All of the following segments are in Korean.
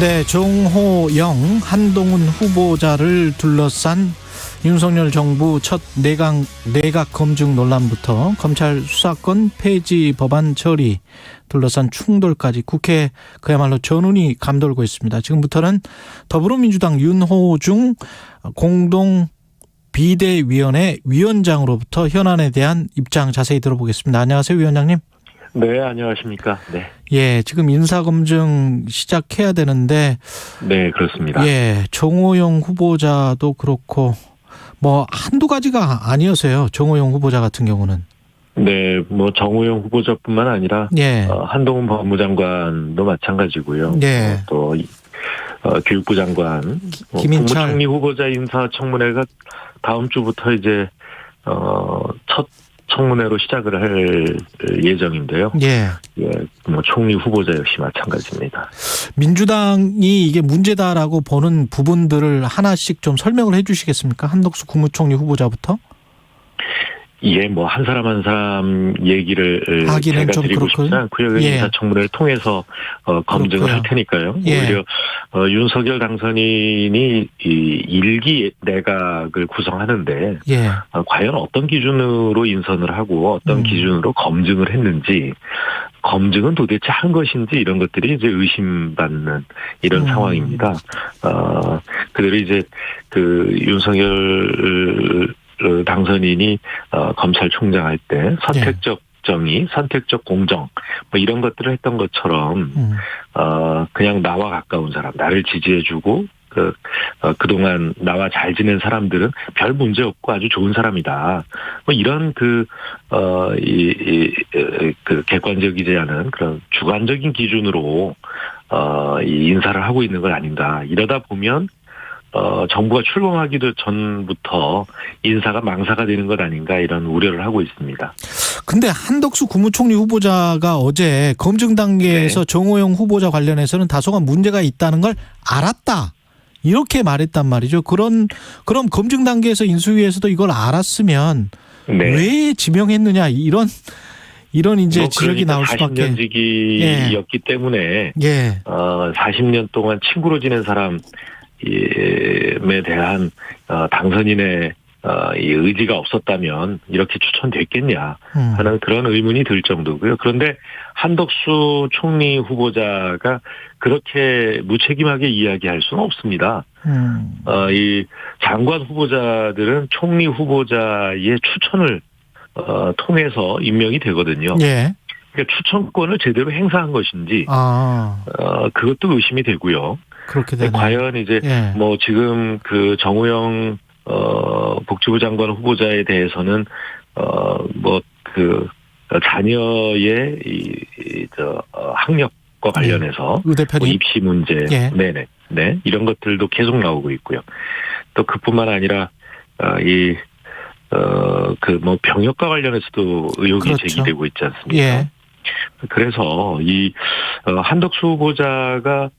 네, 정호영, 한동훈 후보자를 둘러싼 윤석열 정부 첫 내각 검증 논란부터 검찰 수사권 폐지 법안 처리 둘러싼 충돌까지 국회 그야말로 전운이 감돌고 있습니다. 지금부터는 더불어민주당 윤호중 공동 비대위원회 위원장으로부터 현안에 대한 입장 자세히 들어보겠습니다. 안녕하세요, 위원장님. 네, 안녕하십니까. 네. 예, 지금 인사검증 시작해야 되는데. 네, 그렇습니다. 예, 정호영 후보자도 그렇고, 한두 가지가 아니어서요. 정호영 후보자 같은 경우는. 네, 정호영 후보자뿐만 아니라. 예. 한동훈 법무장관도 마찬가지고요. 예. 또, 교육부 장관. 김인철. 국무총리 후보자 인사청문회가 다음 주부터 이제, 첫 청문회로 시작을 할 예정인데요. 예. 예, 총리 후보자 역시 마찬가지입니다. 민주당이 이게 문제다라고 보는 부분들을 하나씩 좀 설명을 해 주시겠습니까? 한덕수 국무총리 후보자부터? 예, 한 사람 한 사람 얘기를 제가 드리고 싶지 않고요. 예. 인사청문회를 통해서 검증을 그렇고요. 할 테니까요. 예. 오히려 윤석열 당선인이 이 일기 내각을 구성하는데 예. 과연 어떤 기준으로 인선을 하고 어떤 기준으로 검증을 했는지, 검증은 도대체 한 것인지 이런 것들이 이제 의심받는 이런 상황입니다. 그대로 이제 윤석열 당선인이 검찰총장 할 때 선택적 정의, 선택적 공정 이런 것들을 했던 것처럼 그냥 나와 가까운 사람, 나를 지지해주고 그동안 나와 잘 지낸 사람들은 별 문제 없고 아주 좋은 사람이다. 이런 객관적이지 않은 그런 주관적인 기준으로 이 인사를 하고 있는 건 아닌가. 이러다 보면 정부가 출범하기도 전부터 인사가 망사가 되는 것 아닌가 이런 우려를 하고 있습니다. 근데 한덕수 국무총리 후보자가 어제 검증 단계에서 정호영 후보자 관련해서는 다소간 문제가 있다는 걸 알았다, 이렇게 말했단 말이죠. 그럼 검증 단계에서 인수위에서도 이걸 알았으면 왜 지명했느냐, 이런 이제 지적이 나올 수밖에. 40년 지기였기 때문에 40년 동안 친구로 지낸 사람에 대한 당선인의 이 의지가 없었다면 이렇게 추천됐겠냐 하는 그런 의문이 들 정도고요. 그런데 한덕수 총리 후보자가 그렇게 무책임하게 이야기할 수는 없습니다. 이 장관 후보자들은 총리 후보자의 추천을 통해서 임명이 되거든요. 예. 그러니까 추천권을 제대로 행사한 것인지 그것도 의심이 되고요. 그렇게 되네. 과연 이제 지금 정호영 복지부 장관 후보자에 대해서는 자녀의 학력과 관련해서 입시 문제, 이런 것들도 계속 나오고 있고요. 또 그뿐만 아니라 병역과 관련해서도 의혹이 제기되고 있지 않습니까? 예. 그래서 한덕수 후보자가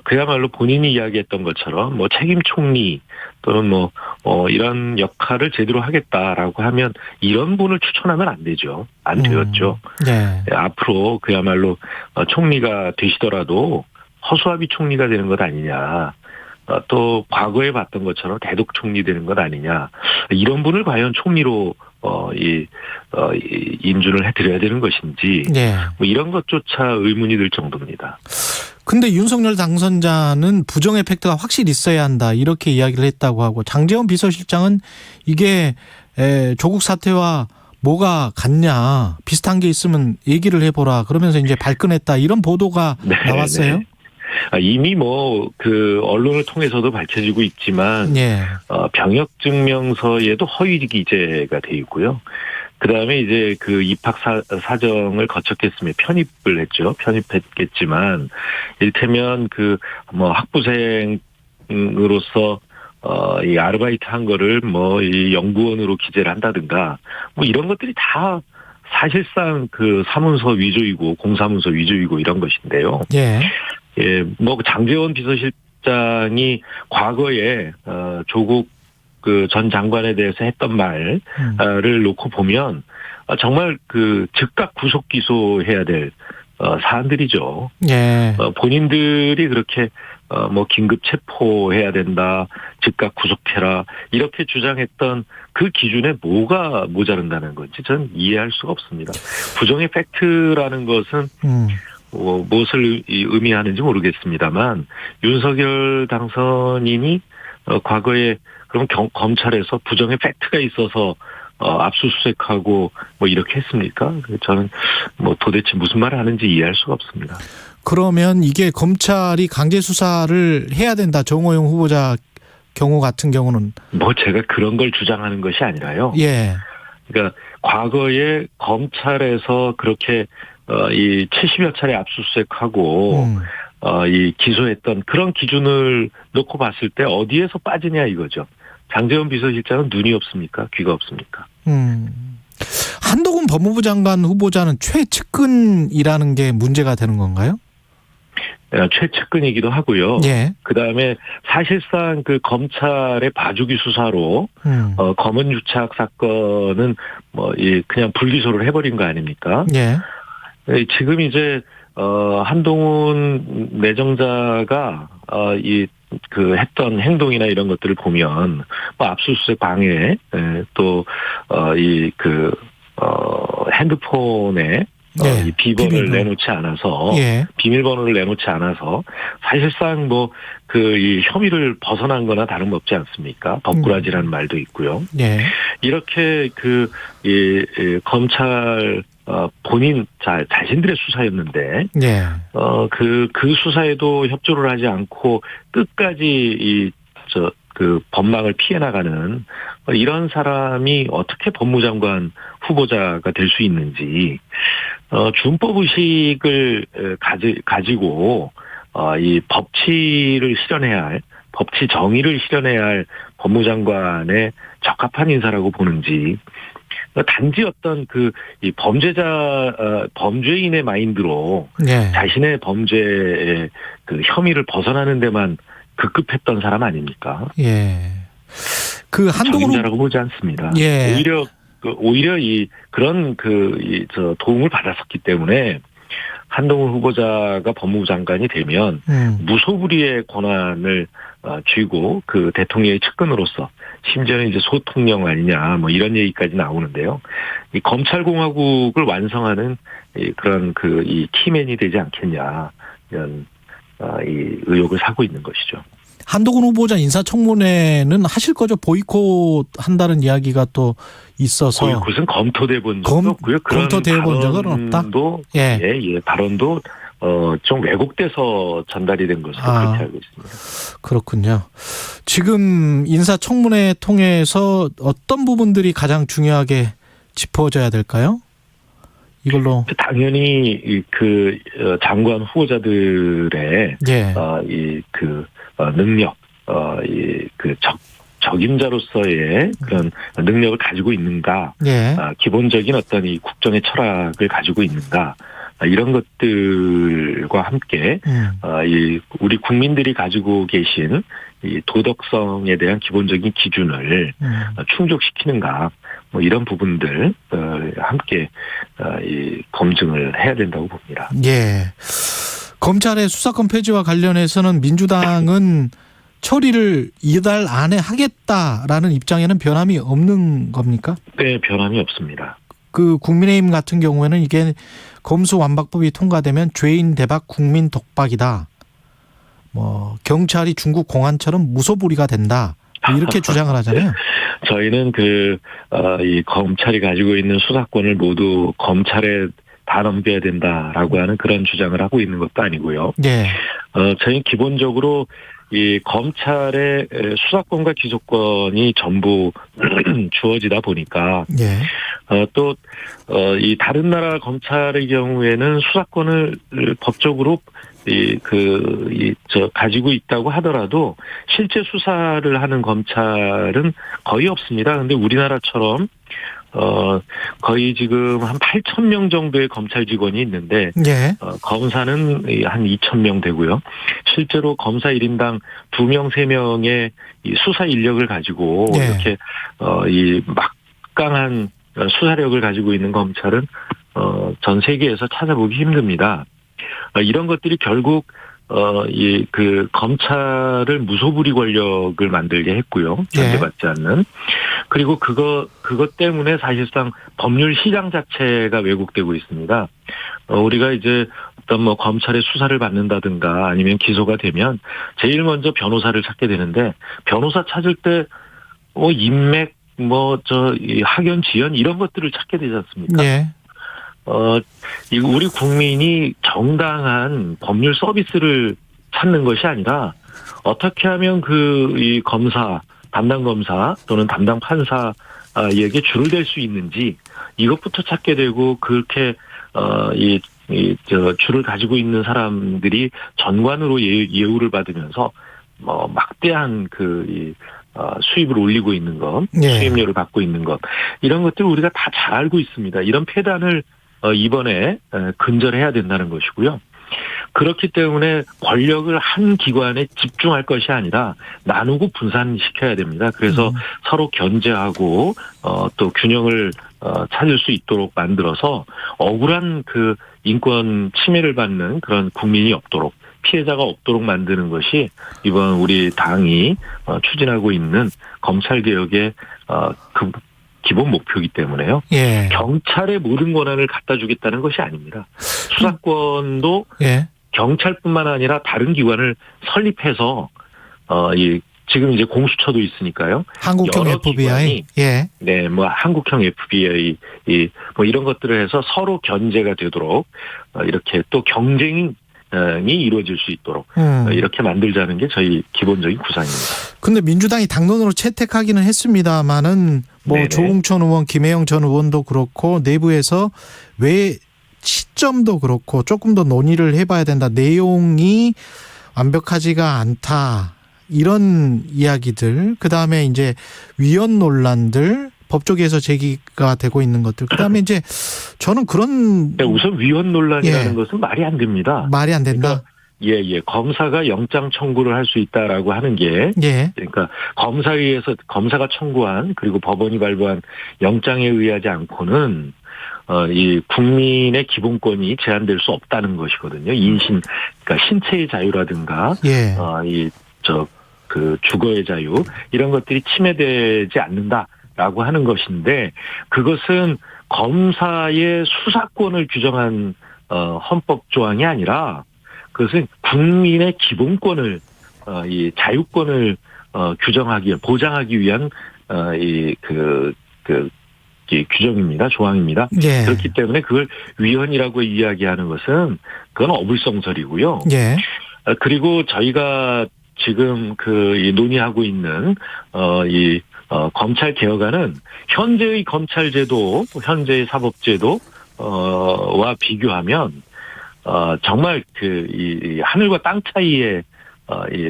그야말로 본인이 이야기했던 것처럼 책임 총리 또는 이런 역할을 제대로 하겠다라고 하면 이런 분을 추천하면 안 되죠. 안 되었죠. 앞으로 그야말로 총리가 되시더라도 허수아비 총리가 되는 것 아니냐. 또 과거에 봤던 것처럼 대독 총리 되는 것 아니냐. 이런 분을 과연 총리로 인준을 해드려야 되는 것인지 이런 것조차 의문이 들 정도입니다. 근데 윤석열 당선자는 부정 에펙트가 확실히 있어야 한다, 이렇게 이야기를 했다고 하고, 장제원 비서실장은 이게 조국 사태와 뭐가 같냐, 비슷한 게 있으면 얘기를 해보라, 그러면서 이제 발끈했다, 이런 보도가 나왔어요. 이미 언론을 통해서도 밝혀지고 있지만 병역 증명서에도 허위 기재가 돼 있고요. 그다음에 이제 입학 사정을 거쳤겠으며 편입을 했죠. 편입했겠지만 이를테면 학부생으로서 이 아르바이트 한 거를 이 연구원으로 기재를 한다든가 이런 것들이 다 사실상 사문서 위조이고 공사문서 위조이고 이런 것인데요. 장제원 비서실장이 과거에 조국 전 장관에 대해서 했던 말을 놓고 보면 정말 즉각 구속 기소해야 될 사안들이죠. 본인들이 그렇게 뭐 긴급 체포해야 된다, 즉각 구속해라 이렇게 주장했던 그 기준에 뭐가 모자른다는 건지 저는 이해할 수가 없습니다. 부정의 팩트라는 것은 무엇을 의미하는지 모르겠습니다만 윤석열 당선인이 과거에 그럼 검찰에서 부정의 팩트가 있어서 압수수색하고 뭐 이렇게 했습니까? 저는 뭐 도대체 무슨 말을 하는지 이해할 수가 없습니다. 그러면 이게 검찰이 강제 수사를 해야 된다. 정호영 후보자 경우 같은 경우는 뭐 제가 그런 걸 주장하는 것이 아니라요. 예. 그러니까 과거에 검찰에서 그렇게 이 70여 차례 압수수색하고 이 기소했던 그런 기준을 놓고 봤을 때 어디에서 빠지냐 이거죠. 장제원 비서실장은 눈이 없습니까? 귀가 없습니까? 한동훈 법무부 장관 후보자는 최측근이라는 게 문제가 되는 건가요? 최측근이기도 하고요. 예. 그다음에 사실상 그 검찰의 봐주기 수사로 검은 유착 사건은 뭐 그냥 불기소를 해버린 거 아닙니까? 예. 지금 이제 한동훈 내정자가 했던 행동이나 이런 것들을 보면 뭐 압수수색 방해 또 핸드폰에 이 비번을 내놓지 않아서 예. 비밀번호를 내놓지 않아서 사실상 뭐 이 혐의를 벗어난 거나 다름없지 않습니까? 법꾸라지라는 말도 있고요. 예. 이렇게 검찰 본인 자신들의 수사였는데 예. 그 수사에도 협조를 하지 않고 끝까지 법망을 피해 나가는 이런 사람이 어떻게 법무장관 후보자가 될 수 있는지 준법 의식을 가지고 이 법치를 실현해야 할 법치 정의를 실현해야 할 법무장관에 적합한 인사라고 보는지 단지 어떤 이 범죄인의 마인드로 예. 자신의 범죄의 혐의를 벗어나는 데만 급급했던 사람 아닙니까? 예. 한동훈 적임자라고 보지 않습니다. 예. 오히려 그런 도움을 받았었기 때문에 한동훈 후보자가 법무부 장관이 되면 무소불위의 권한을 쥐고 그 대통령의 측근으로서 심지어는 이제 소통령 아니냐 뭐 이런 얘기까지 나오는데요. 이 검찰공화국을 완성하는 그런 이 키맨이 되지 않겠냐 이런 이 의혹을 사고 있는 것이죠. 한동훈 후보자 인사청문회는 하실 거죠? 보이콧 한다는 이야기가 또 있어서. 보이콧은 검토돼 본 적도 없고요. 검토돼 본 적은 없다? 예, 발언도 좀 왜곡돼서 전달이 된 것으로 그렇게 알고 있습니다. 그렇군요. 지금 인사청문회 통해서 어떤 부분들이 가장 중요하게 짚어져야 될까요? 이걸로 당연히 장관 후보자들의 예. 능력, 적임자로서의 그런 능력을 가지고 있는가, 예. 기본적인 어떤 이 국정의 철학을 가지고 있는가, 이런 것들과 함께 우리 국민들이 가지고 계신 이 도덕성에 대한 기본적인 기준을 충족시키는가, 뭐 이런 부분들 함께 검증을 해야 된다고 봅니다. 예. 검찰의 수사권 폐지와 관련해서는 민주당은 처리를 이달 안에 하겠다라는 입장에는 변함이 없는 겁니까? 네, 변함이 없습니다. 국민의힘 같은 경우에는 이게 검수완박법이 통과되면 죄인 대박 국민 독박이다. 뭐 경찰이 중국 공안처럼 무소불위가 된다. 이렇게 주장을 하잖아요. 저희는 이 검찰이 가지고 있는 수사권을 모두 검찰에 다 넘겨야 된다라고 하는 그런 주장을 하고 있는 것도 아니고요. 네. 저희는 기본적으로 이 검찰의 수사권과 기소권이 전부 주어지다 보니까 네. 또 이 다른 나라 검찰의 경우에는 수사권을 법적으로 가지고 있다고 하더라도 실제 수사를 하는 검찰은 거의 없습니다. 그런데 우리나라처럼 거의 지금 한 8,000명 정도의 검찰 직원이 있는데, 네. 검사는 한 2,000명 되고요. 실제로 검사 1인당 2명, 3명의 이 수사 인력을 가지고, 네. 이렇게, 이 막강한 수사력을 가지고 있는 검찰은, 전 세계에서 찾아보기 힘듭니다. 이런 것들이 결국, 검찰을 무소불위 권력을 만들게 했고요. 견제받지 않는. 그리고 그것 때문에 사실상 법률 시장 자체가 왜곡되고 있습니다. 우리가 이제 어떤 검찰의 수사를 받는다든가 아니면 기소가 되면 제일 먼저 변호사를 찾게 되는데 변호사 찾을 때 인맥, 학연, 지연 이런 것들을 찾게 되지 않습니까? 예. 우리 국민이 정당한 법률 서비스를 찾는 것이 아니라 어떻게 하면 이 검사, 담당 검사 또는 담당 판사에게 줄을 댈 수 있는지 이것부터 찾게 되고 그렇게 줄을 가지고 있는 사람들이 전관으로 예우를 받으면서 막대한 수입을 올리고 있는 것, 수입료를 받고 있는 것 이런 것들 우리가 다 잘 알고 있습니다. 이런 폐단을 이번에 근절해야 된다는 것이고요. 그렇기 때문에 권력을 한 기관에 집중할 것이 아니라 나누고 분산시켜야 됩니다. 그래서 서로 견제하고 또 균형을 찾을 수 있도록 만들어서 억울한 인권 침해를 받는 그런 국민이 없도록 피해자가 없도록 만드는 것이 이번 우리 당이 추진하고 있는 검찰개혁의 기본 목표이기 때문에요. 예. 경찰의 모든 권한을 갖다 주겠다는 것이 아닙니다. 수사권도 경찰뿐만 아니라 다른 기관을 설립해서 지금 이제 공수처도 있으니까요. 한국형 FBI. 네, 한국형 FBI 이런 것들을 해서 서로 견제가 되도록 이렇게 또 경쟁이 이루어질 수 있도록 이렇게 만들자는 게 저희 기본적인 구상입니다. 근데 민주당이 당론으로 채택하기는 했습니다만은 조홍천 의원, 김혜영 전 의원도 그렇고 내부에서 왜 시점도 그렇고 조금 더 논의를 해봐야 된다. 내용이 완벽하지가 않다. 이런 이야기들. 그다음에 이제 위헌 논란들. 법조계에서 제기가 되고 있는 것들. 그다음에 이제 저는 그런 우선 위헌 논란이라는 것은 말이 안 됩니다. 말이 안 된다. 그러니까 검사가 영장 청구를 할 수 있다라고 하는 게 그러니까 검사가 청구한 그리고 법원이 발부한 영장에 의하지 않고는 이 국민의 기본권이 제한될 수 없다는 것이거든요. 그러니까 신체의 자유라든가 주거의 자유 이런 것들이 침해되지 않는다라고 하는 것인데 그것은 검사의 수사권을 규정한 헌법 조항이 아니라 그것은 국민의 기본권을 이 자유권을 보장하기 위한 규정입니다. 조항입니다. 그렇기 때문에 그걸 위헌이라고 이야기하는 것은 그건 어불성설이고요. 그리고 저희가 지금 논의하고 있는 검찰 개혁안은 현재의 검찰제도, 현재의 사법제도와 비교하면 정말 이 하늘과 땅 차이에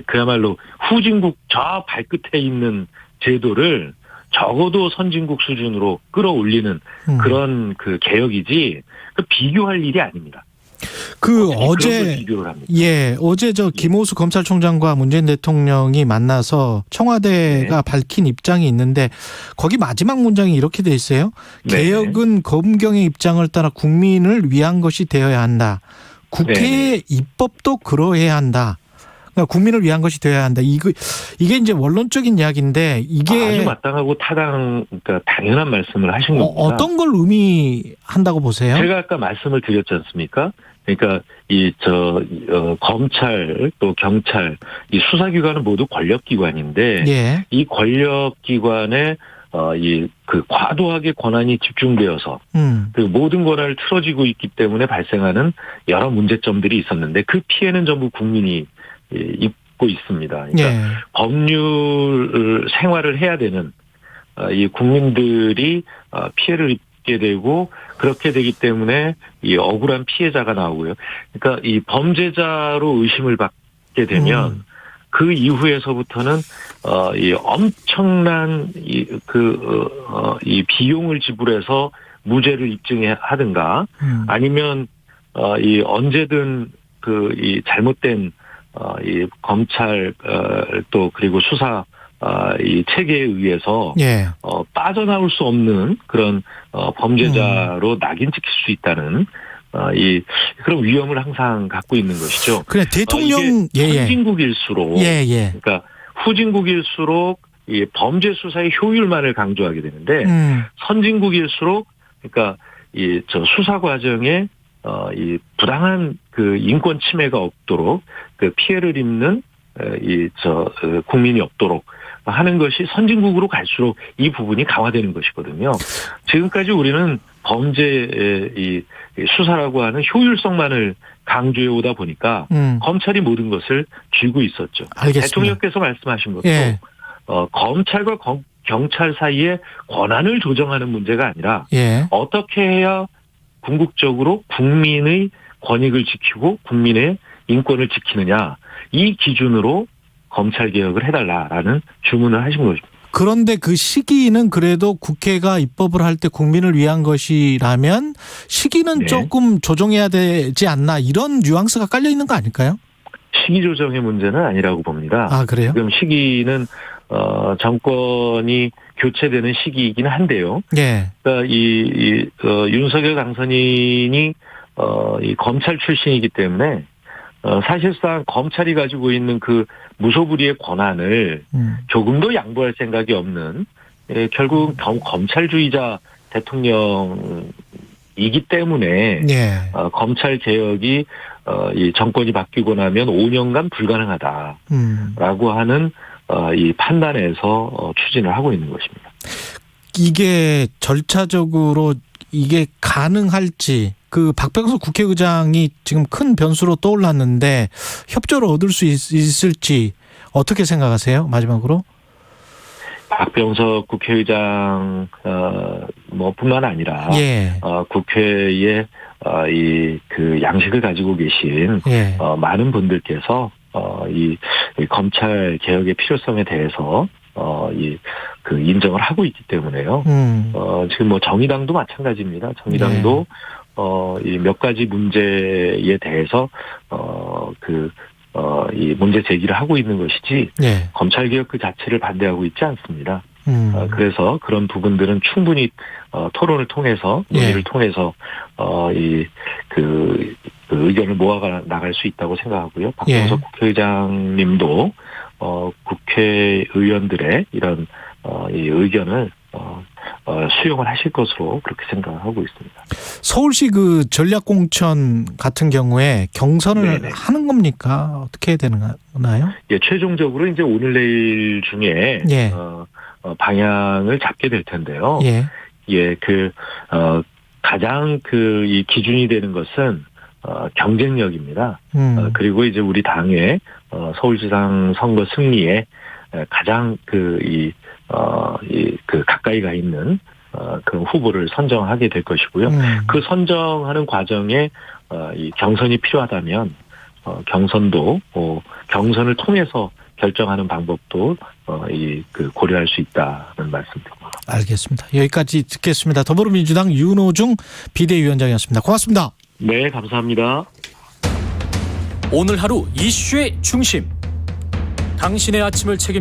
그야말로 후진국 저 발끝에 있는 제도를 적어도 선진국 수준으로 끌어올리는 그런 개혁이지 비교할 일이 아닙니다. 어제 김호수 검찰총장과 문재인 대통령이 만나서 청와대가 밝힌 입장이 있는데 거기 마지막 문장이 이렇게 돼 있어요. 개혁은 검경의 입장을 따라 국민을 위한 것이 되어야 한다. 국회의 입법도 그러해야 한다. 그러니까 국민을 위한 것이 되어야 한다. 이게 이제 원론적인 이야기인데 이게 아주 마땅하고 그러니까 당연한 말씀을 하신 겁니다. 어떤 걸 의미한다고 보세요? 제가 아까 말씀을 드렸지 않습니까? 그러니까 검찰 또 경찰 이 수사기관은 모두 권력기관인데 이 권력기관에 과도하게 권한이 집중되어서 그리고 모든 권한을 틀어지고 있기 때문에 발생하는 여러 문제점들이 있었는데 그 피해는 전부 국민이 입고 있습니다. 그러니까 법률 생활을 해야 되는 이 국민들이 피해를 입게 되고 그렇게 되기 때문에 이 억울한 피해자가 나오고요. 그러니까 이 범죄자로 의심을 받게 되면 그 이후에서부터는 이 엄청난 이 비용을 지불해서 무죄를 입증하든가 아니면 이 언제든 이 잘못된 이 검찰 또 그리고 수사 이 체계에 의해서 빠져나올 수 없는 그런 범죄자로 낙인 찍힐 수 있다는 그런 위험을 항상 갖고 있는 것이죠. 그래 대통령 이게 선진국일수록 그러니까 후진국일수록 이 범죄 수사의 효율만을 강조하게 되는데 선진국일수록 그러니까 이 수사 과정에 이 부당한 그 인권 침해가 없도록 그 피해를 입는 국민이 없도록 하는 것이 선진국으로 갈수록 이 부분이 강화되는 것이거든요. 지금까지 우리는 범죄의 이 수사라고 하는 효율성만을 강조해 오다 보니까 검찰이 모든 것을 쥐고 있었죠. 알겠습니다. 대통령께서 말씀하신 것도 검찰과 경찰 사이의 권한을 조정하는 문제가 아니라 어떻게 해야 궁극적으로 국민의 권익을 지키고 국민의 인권을 지키느냐 이 기준으로 검찰 개혁을 해달라라는 주문을 하신 것입니다. 그런데 그 시기는 그래도 국회가 입법을 할 때 국민을 위한 것이라면 시기는 조금 조정해야 되지 않나 이런 뉘앙스가 깔려 있는 거 아닐까요? 시기 조정의 문제는 아니라고 봅니다. 아 그래요? 지금 시기는 정권이 교체되는 시기이긴 한데요. 그러니까 윤석열 당선인이 이 검찰 출신이기 때문에 사실상 검찰이 가지고 있는 그 무소불위의 권한을 조금도 양보할 생각이 없는 결국 검찰주의자 대통령이기 때문에 검찰 개혁이 이 정권이 바뀌고 나면 5년간 불가능하다라고 하는 이 판단에서 추진을 하고 있는 것입니다. 이게 절차적으로 이게 가능할지 그 박병석 국회의장이 지금 큰 변수로 떠올랐는데 협조를 얻을 수 있을지 어떻게 생각하세요? 마지막으로. 박병석 국회의장 뿐만 아니라 국회에 이 그 양식을 가지고 계신 많은 분들께서 이 검찰 개혁의 필요성에 대해서 그 인정을 하고 있기 때문에요. 지금 정의당도 마찬가지입니다. 정의당도 이 몇 가지 문제에 대해서 이 문제 제기를 하고 있는 것이지 검찰 개혁 그 자체를 반대하고 있지 않습니다. 그래서 그런 부분들은 충분히 토론을 통해서 논의를 통해서 그 의견을 모아 나갈 수 있다고 생각하고요. 박병석 국회의장님도 국회의원들의 이런 이 의견을 수용을 하실 것으로 그렇게 생각을 하고 있습니다. 서울시 그 전략공천 같은 경우에 경선을 하는 겁니까? 어떻게 되나요? 최종적으로 이제 오늘 내일 중에 방향을 잡게 될 텐데요. 가장 이 기준이 되는 것은 경쟁력입니다. 그리고 이제 우리 당의 서울시장 선거 승리에 가장 가까이 가 있는 그런 후보를 선정하게 될 것이고요. 그 선정하는 과정에 이 경선이 필요하다면 경선을 통해서 결정하는 방법도 고려할 수 있다는 말씀드립니다. 알겠습니다. 여기까지 듣겠습니다. 더불어민주당 윤호중 비대위원장이었습니다. 고맙습니다. 네, 감사합니다. 오늘 하루 이슈의 중심. 당신의 아침을 책임